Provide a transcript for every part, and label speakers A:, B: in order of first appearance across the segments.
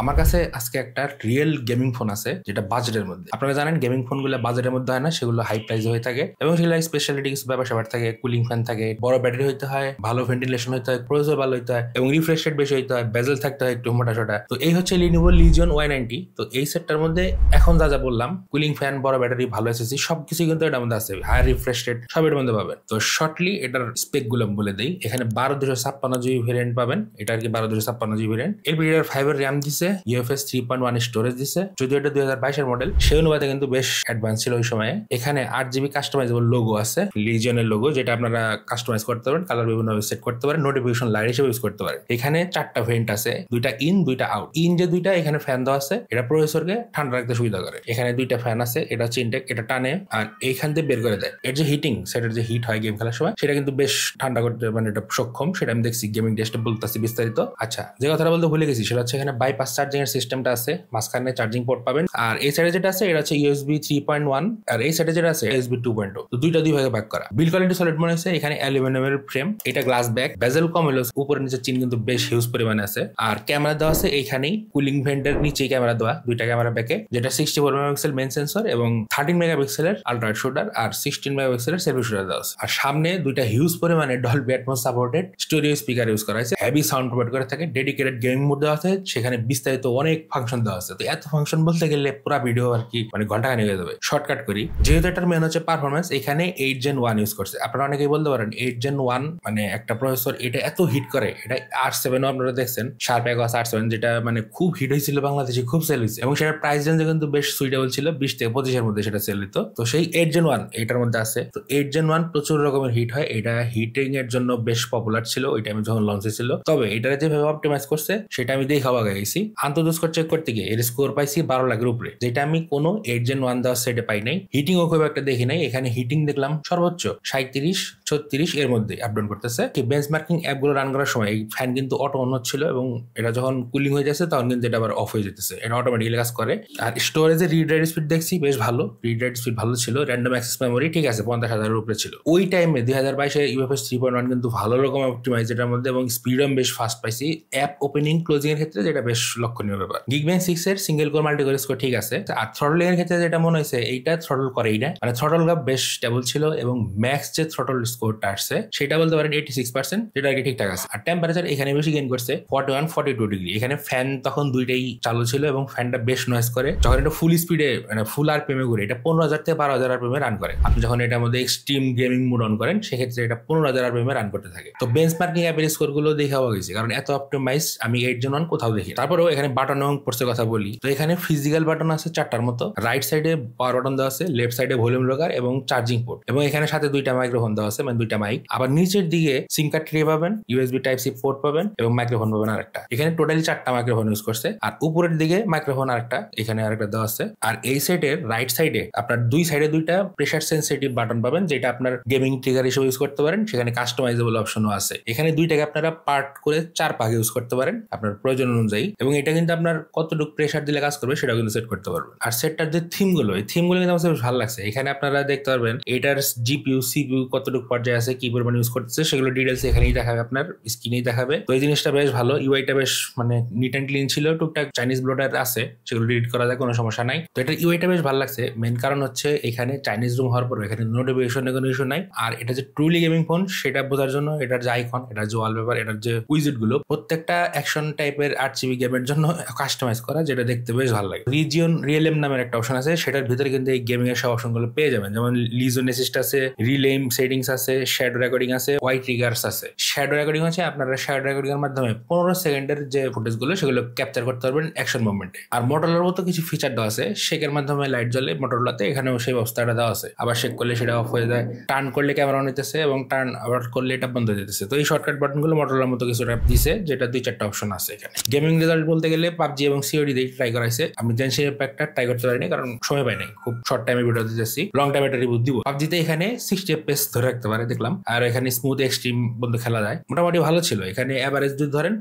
A: আমার কাছে আজকে একটা রিয়েল গেমিং ফোন আছে যেটা বাজেটের মধ্যে। আপনারা জানেন গেমিং ফোনগুলো বাজেটের মধ্যে হয় না, সেগুলো হাই প্রাইস হয়ে থাকে এবং সেগুলো স্পেশালিটি কিছু ব্যাপার স্যাপার থাকে। কুলিং ফ্যান থাকে, বড় ব্যাটারি হইতে হয়, ভালো ভেন্টিলেশন হইতে হয়, প্রসেসর ভালো হইতে হয় এবং রিফ্রেশ রেট বেশি হইতে হয়, বেজেল থাকতে হয় একটু মোটা সোটা। তো এই হচ্ছে Lenovo Legion Y90। তো এই সেটটার মধ্যে এখন যা যা বললাম, কুলিং ফ্যান, বড় ব্যাটারি, ভালো এসএসডি, সবকিছু কিন্তু এটার মধ্যে আছে। হায়ার রিফ্রেশ রেট সব এর মধ্যে পাবেন। তো শর্টলি এটার স্পেক গুলো বলে দেই। এখানে 12/256 GB ভেরিয়েন্ট পাবেন। এটা আর কি 12/256 GB ভেরিয়েন্ট। LPDDR5 এর RAM দিছে, UFS 3.1 স্টোরেজ দিছে। যদিও এটা 2022 এর মডেল, সেই অনুপাতে কিন্তু বেশ অ্যাডভান্স ছিল ওই সময়ে। এখানে 8GB কাস্টমাইজেবল লোগো আছে, লিজিয়নের লোগো, যেটা আপনারা কাস্টমাইজ করতে পারেন, কালার বিভিন্ন সেট করতে পারেন, নোটিফিকেশন লাইট হিসেবে ইউজ করতে পারেন। এখানে 4টা ভেন্ট আছে, 2টা ইন 2টা আউট। ইন যে 2টা, এখানে ফ্যান দেওয়া আছে, এটা প্রসেসরকে ঠান্ডা রাখতে সুবিধা করে। এখানে 2টা ফ্যান আছে, এটা হচ্ছে ইনটেক, এটা টানে আর এইখান থেকে বের করে দেয়। এর যে হিটিং, সেটার যে হিট হয় গেম খেলার সময়, সেটা কিন্তু বেশ ঠান্ডা করতে মানে এটা সক্ষম। সেটা আমি দেখছি গেমিং টেস্টে, বলতেছি বিস্তারিত। আচ্ছা, যে কথাটা বলতে ভুলে গেছি সেটা হচ্ছে এখানে বাইপাস চার্জিং এর সিস্টেমটা আছে, মাঝখানে চার্জিং পোর্ট পাবেন। আর এই সাইডে যেটা আছে এটা হচ্ছে USB 3.1, আর এই সাইডে যেটা আছে USB 2.0। তো দুইটা দুই ভাগে ভাগ করা। বিল্ড কোয়ালিটি সলিড মনে হচ্ছে। এখানে অ্যালুমিনিয়ামের ফ্রেম, এটা গ্লাস ব্যাক, বেজেল কম হলো, উপরে নিচে চিন কিন্তু বেশ হিউজ পরিমাণে আছে। আর ক্যামেরা দেওয়া আছে এইখানেই, কুলিং ভেন্টের নিচেই ক্যামেরা দেওয়া, 2টা ক্যামেরা ব্যাকে, যেটা 64 মেগাপিক্সেল মেইন সেন্সর এবং 13 মেগাপিক্সেলের আলট্রা শুটার আর 16 মেগাপিক্সেলের সেলফি শুটার দেওয়া আছে। আর সামনে 2টা হিউজ পরিমাণে Dolby atoms supported studio speaker use করা হয়েছে। হেভি সাউন্ড প্রোভাইড করে থাকে। ডেডিকেটেড গেমিং মোড দেওয়া আছে, সেখানে বিস্তারিত অনেক ফাংশন দেওয়া আছে। তো এত ফাংশন বলতে গেলে পুরো ভিডিও আর কি মানে ঘন্টা খানিক হয়ে যাবে। শর্টকাট করি, যেহেতু এটার মেন হচ্ছে পারফরমেন্স, এখানে 8 Gen 1 ইউজ করছে। আপনারা অনেকেই বলতে পারেন 8 Gen 1 মানে একটা প্রসেসর এটা এত হিট করে। এটা R7 আপনারা দেখছেন, শার্প অ্যাকোয়াস R7, যেটা মানে খুব হিট হয়েছিল বাংলাদেশে, খুব সেল হয়েছে এবং সেটার প্রাইস রেঞ্জ কিন্তু বেশ সুইটেবল ছিল, 20 থেকে 25 এর মধ্যে সেটা সেল হতো। তো সেই 8 Gen 1 এটার মধ্যে আছে। তো 8 Gen 1 প্রচুর রকমের হিট হয়, এটা হিটিং এর জন্য বেশ পপুলার ছিল ওই টাইমে যখন লঞ্চ হয়েছিল। তবে এটা যেভাবে অপটিমাইজ করছে সেটা আমি দেখে অবাক হয়ে গেছি। আন্তঃস্কোর চেক করতে গিয়ে এর স্কোর পাইছি 12 লাখের উপরে, যেটা আমি কোনো 8 Gen 1 দেওয়ার সেটে পাই নাই। হিটিংও খুব একটা দেখি নাই। এখানে হিটিং দেখলাম সর্বোচ্চ 37-36 এর মধ্যে আপ ডাউন করতেছে। বেঞ্চমার্কিং অ্যাপগুলো রান করার সময় এই ফ্যান কিন্তু অটো অন হচ্ছিল এবং এটা যখন কুলিং হয়ে যাচ্ছে তখন কিন্তু এটা আবার অফ হয়ে যেতেছে। এটা অটোমেটিক্যালি কাজ করে। আর স্টোরেজের রিড রাইট স্পিড দেখছি বেশ ভালো, রিড রাইট স্পিড ভালো ছিল। র্যান্ডম অ্যাক্সেস মেমোরি ঠিক আছে 50,000 উপরে ছিল ওই টাইমে। 2022 UFS 3.1 কিন্তু ভালো রকম অপটিমাইজ এটার মধ্যে এবং স্পিডও বেশ ফাস্ট পাইছি অ্যাপ ওপেনিং ক্লোজিং এর ক্ষেত্রে, যেটা বেশ লক্ষণীয় ব্যাপার। Geekbench 6 এর single core multi core score ঠিক আছে। আর থ্রটলিং এর ক্ষেত্রে যেটা মনে হয়েছে, এইটা থ্রটল করেই না, মানে থ্রটল গ্যাপ বেশ স্টেবল ছিল এবং ম্যাক্স যে থ্রটল স্কোরটা আসছে সেটা বলতে পারেন 86%, যেটা আর কি ঠিকঠাক আছে। আর টেম্পারেচার এখানে বেশি গেইন করছে 41-42 ডিগ্রি। এখানে ফ্যান তখন দুইটাই চালু ছিল এবং ফ্যানটা বেশ নয়েজ করে। যখন এটা ফুল স্পিডে মানে ফুল আরপিএম এ ঘুরে, এটা 15,000 থেকে 12,000 আরপিএম এ রান করে। আপনি যখন এটার মধ্যে এক্সট্রিম গেমিং মোড অন করেন সেক্ষেত্রে এটা 15,000 আরপিএম এ রান করতে থাকে। তো বেঞ্চমার্কিং অ্যাপের স্কোর গুলো দেখে হয়ে গেছে, কারণ এত অপটিমাইজ আমি 8 Gen 1 কোথাও দেখি। তারপরেও এখানে বাটন এবং পোর্টসের কথা বলি, তো এখানে ফিজিক্যাল বাটন আছে 4টার মতো। রাইট সাইডে পাওয়ার বাটন দেওয়া আছে, লেফট সাইডে ভলিউম লকার এবং চার্জিং পোর্ট, এবং এখানে সাথে 2টা মাইক্রোফোন দেওয়া আছে, মানে 2টা মাইক। আবার নিচের দিকে সিম কার্ড ট্রে পাবেন, USB Type-C পোর্ট পাবেন এবং মাইক্রোফোন পাবেন আরেকটা। এখানে টোটালি 4টা মাইক্রোফোন ইউজ করছে। আর উপরের দিকে মাইক্রোফোন আরেকটা, এখানে আরেকটা দেওয়া আছে। আর এই সেটের রাইট সাইডে আপনার দুই সাইডে 2টা প্রেসার সেন্সিটিভ বাটন পাবেন, যেটা আপনার গেমিং ট্রিগার হিসেবে ইউজ করতে পারেন। সেখানে কাস্টমাইজেবল অপশনও আছে। এখানে 2টাকে আপনারা পার্ট করে 4 ভাগে ইউজ করতে পারেন আপনার প্রয়োজন অনুযায়ী, এবং এটা কিন্তু আপনার কতটুকু প্রেসার দিলে কাজ করবে সেটাও কিন্তু সেট করতে পারবেন। আর সেটটার যে থিমগুলো, এই থিমগুলো কিন্তু আমার বেশ ভালো লাগছে। এখানে আপনারা দেখতে পারবেন এটার GPU CPU কতটুকু পর্যায়ে আছে, কি পরিমাণ ইউজ করতেছে, সেগুলো ডিটেলস এখানেই দেখাবে, আপনার স্ক্রিনেই দেখাবে। তো এই জিনিসটা বেশ ভালো। ইউআইটা বেশ মানে নিট অ্যান্ড ক্লিন ছিল। টুকটাক চাইনিজ ব্লোটার আছে, সেগুলো ডিলিট করা যায়, কোনো সমস্যা নাই। তো এটা ইউআইটা বেশ ভালো লাগছে। মেন কারণ হচ্ছে এখানে চাইনিজ রুম হওয়ার পর এখানে নোটিফিকেশনের কোনো ইস্যু নাই। আর এটা যে ট্রুলি গেমিং ফোন সেটা বোঝার জন্য এটার যে আইকন, এটার যে ওয়ালপেপার, এটার যে উইজেট গুলো, প্রত্যেকটা অ্যাকশন টাইপের 8GB গেমের জন্য কাস্টমাইজ করা, যেটা দেখতে বেশ ভালো লাগে। রিজিয়ন রিয়েলেম নামের একটা অপশন আছে, সেটার ভিতরে কিন্তু এই গেমিং এর সব অপশন গুলো পেয়ে যাবেন। যেমন লিজন অ্যাসিস্ট আছে, রিলেম সেটিংস আছে, শ্যাডো রেকর্ডিং আছে, ওয়াই ট্রিগার্স আছে। শ্যাডো রেকর্ডিং হচ্ছে আপনারা শ্যাডো রেকর্ডিং এর মাধ্যমে 15 সেকেন্ডের যে ফুটেজ গুলো সেগুলো ক্যাপচার করতে পারবেন অ্যাকশন মুভমেন্টে। আর মোটরলার মতো কিছু ফিচার দেওয়া আছে, শেকের মাধ্যমে লাইট জ্বলে মোটরলাতে, এখানেও সেই ব্যবস্থাটা দেওয়া আছে। আবার শেক করলে সেটা অফ হয়ে যায়, টার্ন করলে ক্যামেরা অন হইতেছে এবং টার্ন আবার করলে এটা বন্ধ হয়ে যেতেছে। তো এই শর্টকাট বাটন গুলো মোটরলার মতো কিছুটা দিছে, যেটা 2-4টা অপশন আছে এখানে। গেমিং রেজাল্ট বলতে গেলে পাবজি এবং COD দিয়ে ট্রাই করাইছে। আমি জেনশিন ইম্প্যাক্টটা ট্রাই করতে পারিনি, কারণ সময় পাই নাই, খুব শর্ট টাইমে ভিডিও দিতেছি, লং টাইমে একটা রিভিউ দিব। পাবজিতে এখানে 60 FPS ধরে রাখতে পারে দেখলাম, আর এখানে স্মুথ এক্সট্রিম বন্ধু খেলা যায়, মোটামুটি ভালো ছিল। এখানে এভারেজ যদি ধরেন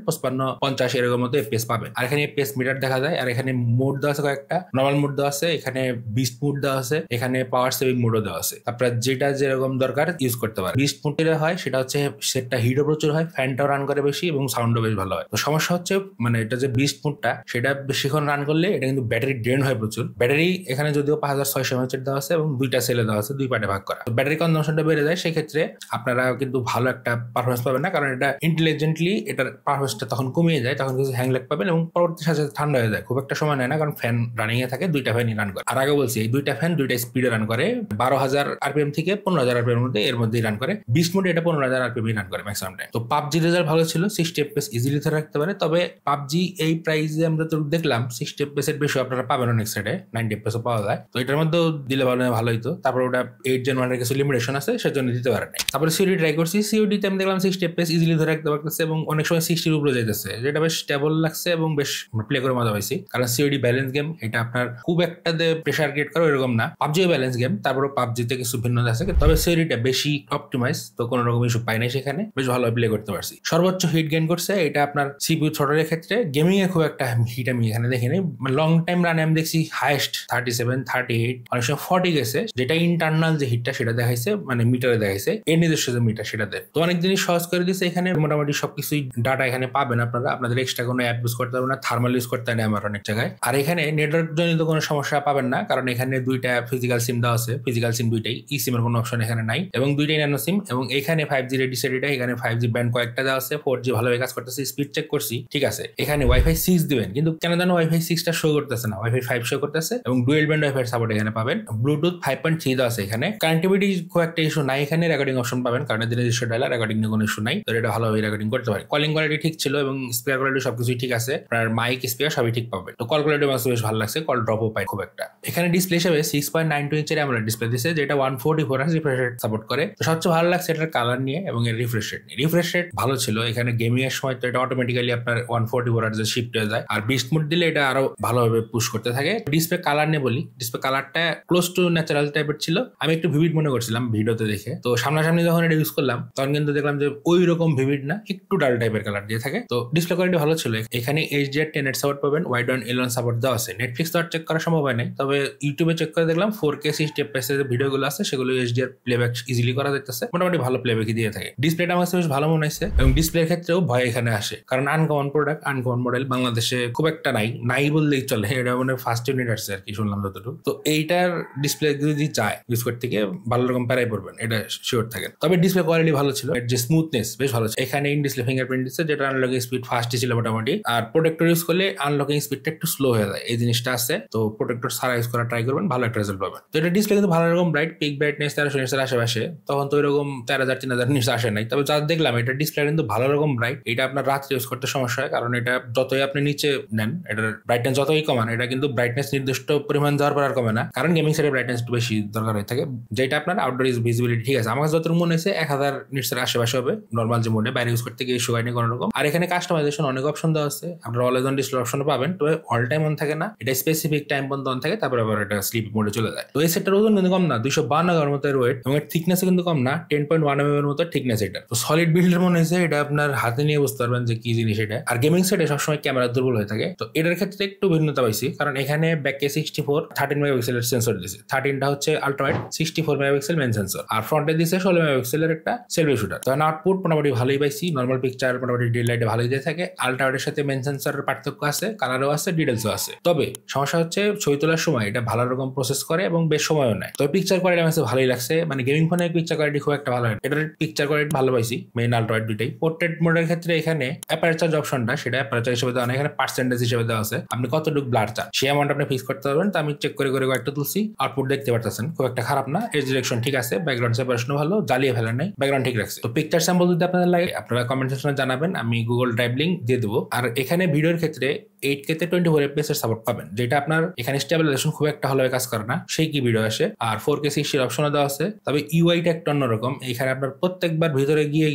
A: 55-50 এরকম মতো FPS পাবেন। আর এখানে FPS মিটার দেখা যায়। আর এখানে মোড দেওয়া আছে কয়েকটা, নর্মাল মোড দেওয়া আছে, এখানে বিস্ট মোড দেওয়া আছে, এখানে পাওয়ার সেভিং মোডও দেওয়া আছে। আপনার যেটা যেরকম দরকার ইউজ করতে পারে। বিস্ট মোড হয় সেটা হচ্ছে সেটটা হিটও প্রচুর হয়, ফ্যানটাও রান করে বেশি এবং সাউন্ডও বেশ ভালো হয়। তো সমস্যা হচ্ছে মানে এটা যে বিস্ট বিস্ট মোডটা সেটা বেশিক্ষণ রান করলে এটা কিন্তু ব্যাটারি ড্রেন হয় প্রচুর। ব্যাটারি এখানে যদিও 5600 mAh দেওয়া আছে এবং দুইটা সেলে দেওয়া আছে, দুই পার্টে ভাগ করা। ব্যাটারি কনজাম্পশনটা বেড়ে যায়, সেক্ষেত্রে আপনারা কিন্তু ভালো একটা পারফরমেন্স পাবেন না, কারণ এটা ইন্টেলিজেন্টলি এটার পারফরমেন্সটা তখন কমিয়ে যায়, তখন কিছু হ্যাং ল্যাগ পাবেন এবং পরবর্তী সাথে ঠান্ডা হয়ে যায়। খুব একটা সময় নেয় না, কারণ ফ্যান রানিং এ থাকে, দুইটা ফ্যানই রান করে। আর আগে বলছি এই দুইটা ফ্যান দুইটা স্পিডে রান করে, 12,000 RPM থেকে 15,000 RPM এর মধ্যেই রান করে। বিস্ট মোডে এটা 15,000 RPM রান করে ম্যাক্সিমাম টাইম। তো পাবজি রেজাল্ট ভালো ছিল, 60 FPS ইজিলি ধরে রাখতে পারে। তবে পাবজি এই প্রাইসে আমরা তো দেখলাম 60 FPS এর বেশি আপনারা পাবেন অনেক সাইডে, 90 FPS পাওয়া যায়। তো এটার মধ্যেও দিলে ভালো হইতো। তারপর ওটা 8 Gen 1 এর কিছু লিমিটেশন আছে, সেজন্য দিতে পারে না। তারপরে সিওডি ট্রাই করছি, সিওডি তে আমি দেখলাম 60 FPS ইজিলি ধরে রাখতে পারতেছে এবং অনেক সময় 60 এর উপরে যাইতেছে, যেটা বেশ স্টেবল লাগছে এবং বেশ প্লে করে মজা পাইছি। কারণ সিওডি ব্যালেন্স গেম, এটা আপনার খুব একটা প্রেসার ক্রিয়েট করে এরকম না। পাবজিও ব্যালেন্স গেম, তারপরে পাবজিতে কিছু ভিন্নতা আছে, তবে সিওডিটা বেশি অপটিমাইজ, তো কোনো রকম ইস্যু পাই নাই সেখানে, বেশ ভালো প্লে করতে পারছি। সর্বোচ্চ হিট গেইন করছে এটা আপনার সিপিইউ থ্রটলের ক্ষেত্রে। গেমিং এ খুব একটা হিট আমি এখানে দেখিনি, লং টাইম রানে আমি দেখছি হাইয়েস্ট 37, 38, অনেক সময় 40 গেছে, যেটা ইন্টারনাল যে হিটটা সেটা দেখাইছে, মানে মিটারে দেখাইছে, এর নিজস্ব যে মিটার সেটা দেয়। তো অনেক জিনিস সহজ করে দিচ্ছে এখানে, মোটামুটি সবকিছুই ডাটা এখানে পাবেন আপনারা, আপনাদের এক্সট্রা কোনো অ্যাপ ইউজ করতে হবে না, থার্মাল ইউজ করতে হয় না আমার অনেক জায়গায়। আর এখানে নেটওয়ার্ক জনিত কোনো সমস্যা পাবেন না, কারণ এখানে দুইটা ফিজিক্যাল সিম দেওয়া আছে, ফিজিক্যাল সিম দুইটাই, ই সিমের কোনো অপশন এখানে নাই, এবং দুইটাই ন্যানো সিম। এবং এখানে 5G রেডি সেট, এখানে 5G ব্যান্ড কয়েকটা দেওয়া আছে, 4G ভালোভাবে কাজ করতেছে, স্পিড চেক করছি ঠিক আছে। এখানে ওয়াইফাই 6 দিবেন, কিন্তু কেন জানো ওয়াইফাই 6টা শো করতেছে না, ওয়াইফাই 5 শো করতেছে, এবং ডুয়েল ব্যান্ড ওয়াইফাই সাপোর্ট এখানে পাবেন। ব্লুটুথ 5.3 দেওয়া আছে এখানে। কানেক্টিভিটি খুব একটা ইস্যু নাই এখানে, রেকর্ডিং অপশন পাবেন, কারণ এদের নিজস্ব ডায়ালার, রেকর্ডিং নিয়ে কোনো ইস্যু নাই, তো এটা ভালোভাবে রেকর্ডিং করতে পারে। কলিং কোয়ালিটি ঠিক ছিল এবং স্পিকার কোয়ালিটি সবকিছুই ঠিক আছে, আপনার মাইক স্পিকার সবই ঠিক পাবেন। তো কল কোয়ালিটি আমার বেশ ভালো লাগছে, কল ড্রপও পায় খুব একটা। এখানে ডিসপ্লে হিসেবে 6.92 ইঞ্চের অ্যামোলেড ডিসপ্লে দিয়েছে, যেটা 144 Hz রিফ্রেশ রেট সাপোর্ট করে। তো সবচেয়ে ভালো লাগছে এটার কালার নিয়ে এবং এর রিফ্রেশ রেট নিয়ে। রিফ্রেশ রেট ভালো ছিল এখানে, গেমিং এর সময় তো এটা অটোমেটিক্যালি আপনার 144 Hz শিফট হয়ে যায়, আর বিস্ট মোড দিলে এটা আরো ভালোভাবে পুশ করতে থাকে। ডিসপ্লে কালার নিয়ে বলি, ডিসপ্লে কালারটা ক্লোজ টু ন্যাচারাল টাইপের ছিল, আমি একটু ভিভিড মনে করছিলাম ভিডিওতে দেখে। তো সামনাসামনি যখন এটা ইউজ করলাম তখন কিন্তু দেখলাম যে ওই রকম ভিভিড না, একটু ডাল টাইপের কালার দিয়ে থাকে। তো ডিসপ্লে কোয়ালিটি ভালো ছিল। এখানে HDR10 সাপোর্ট পাবেন, ওয়াইড অ্যান্ড এলন সাপোর্ট দেওয়া আছে। নেটফ্লিক্স তো আর চেক করা সম্ভব হয় নাই, তবে ইউটিউবে চেক করে দেখলাম 4K 60 FPS এর ভিডিওগুলো আছে, সেগুলো HDR প্লেব্যাক ইজিলি করা যাইতেছে, মোটামুটি ভালো প্লেব্যাকই দিয়ে থাকে। ডিসপ্লেটা আমার বেশ ভালো মনে হয়েছে এবং ডিসপ্লের ক্ষেত্রেও ভয় এখানে আসে, কারণ আনকমন প্রোডাক্ট, আনকমন মডেল বাংলাদেশে খুব একটা নাই বললেই চলে, এটা মানে ফার্স্ট ইউনিট আসছে আর কি শুনলাম যতটুকু। তো এইটার ডিসপ্লে যদি চায় ইউজ করতে গিয়ে ভালো রকম প্যারাই পড়বেন, এটা শিওর থাকেন। তবে ডিসপ্লে কোয়ালিটি ভালো ছিল, এর যে স্মুথনেস বেশ ভালো ছিল। এখানে ইন ডিসপ্লে ফিঙ্গারপ্রিন্ট দিচ্ছে, যেটা আনলকিং স্পিড ফাস্টই ছিল মোটামুটি, আর প্রোটেক্টর ইউজ করলে আনলকিং স্পিডটা একটু স্লো হয়ে যায়, এই জিনিসটা আছে। তো প্রোটেক্টর ছাড়া ইউজ করা ট্রাই করবেন, ভালো একটা রেজাল্ট পাবেন। তো এটা ডিসপ্লে কিন্তু ভালো রকম ব্রাইট, পিক ব্রাইটনেস 1300 নিটসের আশেপাশে, তখন তো এরকম 4000 3000 নিটস আসে নাই। তবে যা দেখলাম এটা ডিসপ্লে কিন্তু ভালো রকম ব্রাইট। এটা আপনার রাত্রে ইউজ করতে সমস্যা হয়, কারণ এটা যতই আপনি নিচে নেন, এটার ব্রাইটনেস যতই কমান, এটা কিন্তু ব্রাইটনেস নির্দিষ্ট পরিমাণ যাওয়ার পর আর কমে না, কারণ গেমিং সেটের ব্রাইটনেস একটু বেশি দরকার হয়ে থাকে, যেটা আপনার আউটডোর ভিজিবিলিটি ঠিক আছে। আমার কাছে যতটুকু মনে হয়েছে 1000 নিটসের আশেপাশে হবে নর্মাল যে মোডে, বাইরে ইউজ করতে গিয়ে ইস্যু হয়নি কোনো রকম। আর এখানে কাস্টমাইজেশন অনেক অপশন দেওয়া আছে, আপনার অলওয়েজ অন ডিসপ্লে অপশন পাবেন, তবে অল টাইম অন থাকে না, এটা স্পেসিফিক টাইম পর্যন্ত অন থাকে, তারপর আবার এটা স্লিপ মোডে চলে যায়। তো এই সেটটার ওজন কিন্তু কম না, 252 গ্রামের মতো ওয়েট, এবং এর থিকনেস কিন্তু কম না, 10.1 mm এর মতো থিকনেস এটা। তো সলিড বিল্ডের মনে হয়েছে, এটা আপনার হাতে নিয়ে বুঝতে পারবেন যে কি জিনিস এটা। আর গেমিং সেটে সবসময় ক্যামেরা দুর্বল হয়ে থাকে, তো এটার ক্ষেত্রে একটু ভিন্নতা পাইছি, কারণ এখানে ব্যাকে 64 13 মেগাপিক্সেলের সেন্সর দিয়েছে, 13টা হচ্ছে আলট্রাওয়াইড, 64 মেগাপিক্সেল মেন সেন্সর, আর ফ্রন্টে দিয়েছে 16 মেগাপিক্সেলের একটা সেলফি শুটার। তো আউটপুট মোটামুটি ভালোই পাইছি, নর্মাল পিকচার মোটামুটি ডি লাইটে ভালোই দিয়ে থাকে। আলট্রাওয়াইডের সাথে মেন সেন্সরের পার্থক্য আছে, কালারও আছে, ডিটেলসও আছে। তবে সমস্যা হচ্ছে ছবি তোলার সময় এটা ভালো রকম প্রসেস করে এবং বেশ সময়ও নেয়। তবে পিকচার কোয়ালিটি আমার ভালোই লাগছে, মানে গেমিং ফোনের পিকচার কোয়ালিটি খুব একটা ভালো হয়, এটার পিকচার কোয়ালিটি ভালো পাইছি মেইন আলট্রাওয়াইড দুইটাই। পোর্ট্রেট মোডের ক্ষেত্রে এখানে অ্যাপারচার অপশনটা, সেটা অ্যাপারচার হিসেবে দেওয়া না, এখানে পার্সেন্টেজ হিসেবে দেওয়া আছে, আপনি কতটুকু ব্লার চান সেই অ্যামাউন্ট আপনি ফিক্স করতে পারবেন। তো আমি চেক করে কয়েকটা তুলছি, আউটপুট দেখতে পারতেছেন খুব একটা খারাপ না, এজ ডিরেকশন ঠিক আছে, ব্যাকগ্রাউন্ড সেপারেশন ভালো, জ্বালিয়ে ফেলে নাই, ব্যাকগ্রাউন্ড ঠিক রাখছে। তো পিকচার স্যাম্পল যদি আপনাদের লাগে আপনারা কমেন্ট সেকশনে জানাবেন, আমি গুগল ড্রাইভ লিংক দিয়ে দেবো। আর এখানে ভিডিওর ক্ষেত্রে 8K তে 24 FPS এর সাপোর্ট পাবেন, যেটা আপনার এখানে স্টেবিলাইজেশন খুব একটা ভালোভাবে কাজ করে না, সেই কি ভিডিও আসে। আর 4K 60 অপশনও দেওয়া আছে, তবে ইউআইটা একটা অন্যরকম, এখানে আপনার প্রত্যেকবার ভিতরে গিয়ে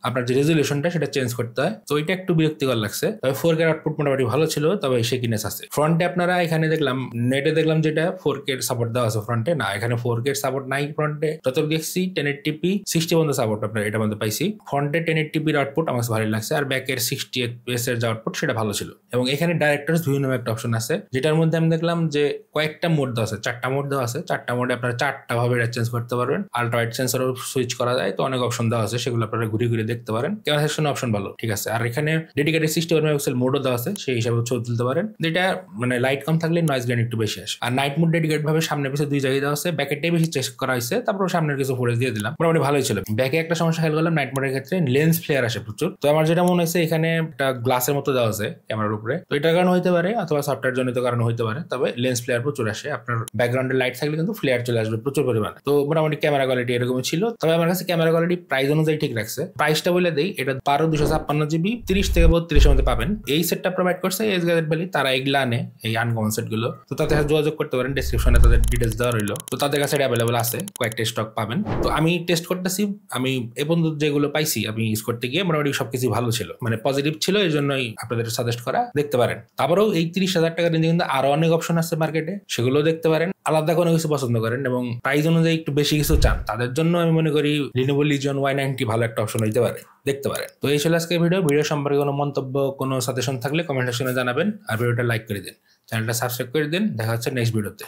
A: আপনার যে রেজলিউশনটা সেটা চেঞ্জ করতে হয়, তো এটা একটু বিরক্তিকর লাগছে। তবে 4K আউটপুট মোটামুটি ভালো ছিল, তবে শেকিনেস আছে। ফ্রন্টে আপনারা এখানে দেখলাম, নেটে দেখলাম যেটা 4K সাপোর্ট দেওয়া আছে, ফ্রন্টে না, এখানে 4K সাপোর্ট নাই ফ্রন্টে। যতটুকু দেখছি 1080p 60 পর্যন্ত সাপোর্ট আপনার এটা মধ্যে পাইছি। ফ্রন্টে 1080p এর আউটপুট আমার ভালো লাগছে, আর ব্যাকের 60 FPS এর যে আউটপুট সেটা ভালো ছিল। এবং এখানে ডাইরেক্টরস ভিউ নামে একটা অপশন আছে, যেটার মধ্যে আমি দেখলাম যে কয়েকটা মোড দেওয়া আছে, 4টা মোড দেওয়া আছে। 4টা মোডে আপনারা 4টা ভাবে এটা চেঞ্জ করতে পারবেন। আলট্রা ওয়াইড সেন্সরও সুইচ করা যায়, তো অনেক অপশন দেওয়া আছে, সেগুলো আপনারা ঘুরে ঘুরে দেখতে পারেন। ক্যামেরা সেকশনের অপশন ভালো, ঠিক আছে। আর এখানে ডেডিকেটেড 61 মেগাপিক্সেল মোডও দেওয়া আছে, সেই হিসাবে ছবি তুলতে পারেন, যেটা মানে লাইট কম থাকলে নয়েজ গ্যান একটু বেশি আসে। আর নাইট মোড ডেডিকেট ভাবে সামনে পিছনে 2 জায়গায় দেওয়া আছে, ব্যাকেটটাই বেশি চেক করা হয়েছে, তারপর সামনের কিছু ফুটেজ দিয়ে দিলাম, মোটামুটি ভালোই ছিল। ব্যাকে একটা সমস্যা খেয়াল করলাম, নাইট মোডের ক্ষেত্রে লেন্স ফ্লেয়ার আসে প্রচুর। তো আমার যেটা মনে হয়েছে এখানে একটা গ্লাসের মতো দেওয়া আছে ক্যামেরার উপরে, তো এটার কারণে হইতে পারে, অথবা সফটওয়্যার জনিত কারণে হইতে পারে, তবে লেন্স ফ্লেয়ার প্রচুর আসে। আপনার ব্যাকগ্রাউন্ডে লাইট থাকলে কিন্তু ফ্লেয়ার চলে আসবে প্রচুর পরিমাণে। তো মোটামুটি ক্যামেরা কোয়ালিটি এরকমই ছিল। তবে আমার কাছে ক্যামেরা কোয়ালিটি প্রাইস অনুযায়ী ঠিক রাখছে। প্রাইসটা বলে দেই, এটা 12/256 জিবি 30 থেকে 32 এর মধ্যে পাবেন। এই সেটটা প্রোভাইড করছে এজ গ্যাজেট ভ্যালি, তারা এগুলা আনে এই আনকমন সেট গুলো। তো তাদের সাথে যোগাযোগ করতে পারেন, ডেসক্রিপশনে তাদের ডিটেলস দেওয়া রইলো। তো তাদের কাছে অ্যাভেলেবল আছে, কয়েকটা স্টক পাবেন। তো আমি টেস্ট করতেছি, আমি এ পর্যন্ত যেগুলো পাইছি আমি ইউজ করতে গিয়ে মোটামুটি সবকিছু ভালো ছিল, মানে পজিটিভ ছিল, এই জন্যই আপনাদের সাজেস্ট করা, দেখতে পারেন। তারপরেও এই 30,000 টাকার রেঞ্জে কিন্তু আরো অনেক অপশন আছে মার্কেটে, সেগুলো দেখতে পারেন। আলাদা কোনো কিছু পছন্দ করেন এবং প্রাইস অনুযায়ী একটু বেশি কিছু চান, তাদের জন্য আমি মনে করি Lenovo Legion Y90 ভালো একটা অপশন হইতে পারে, দেখতে পারেন। তো এই ছিল আজকে ভিডিও সম্পর্কে কোনো মন্তব্য, কোনো সাজেশন থাকলে কমেন্ট সেকশনে জানাবেন, আর ভিডিওটা লাইক করে দিন, চ্যানেলটা সাবস্ক্রাইব করে দিন। দেখা হচ্ছে নেক্সট ভিডিওতে।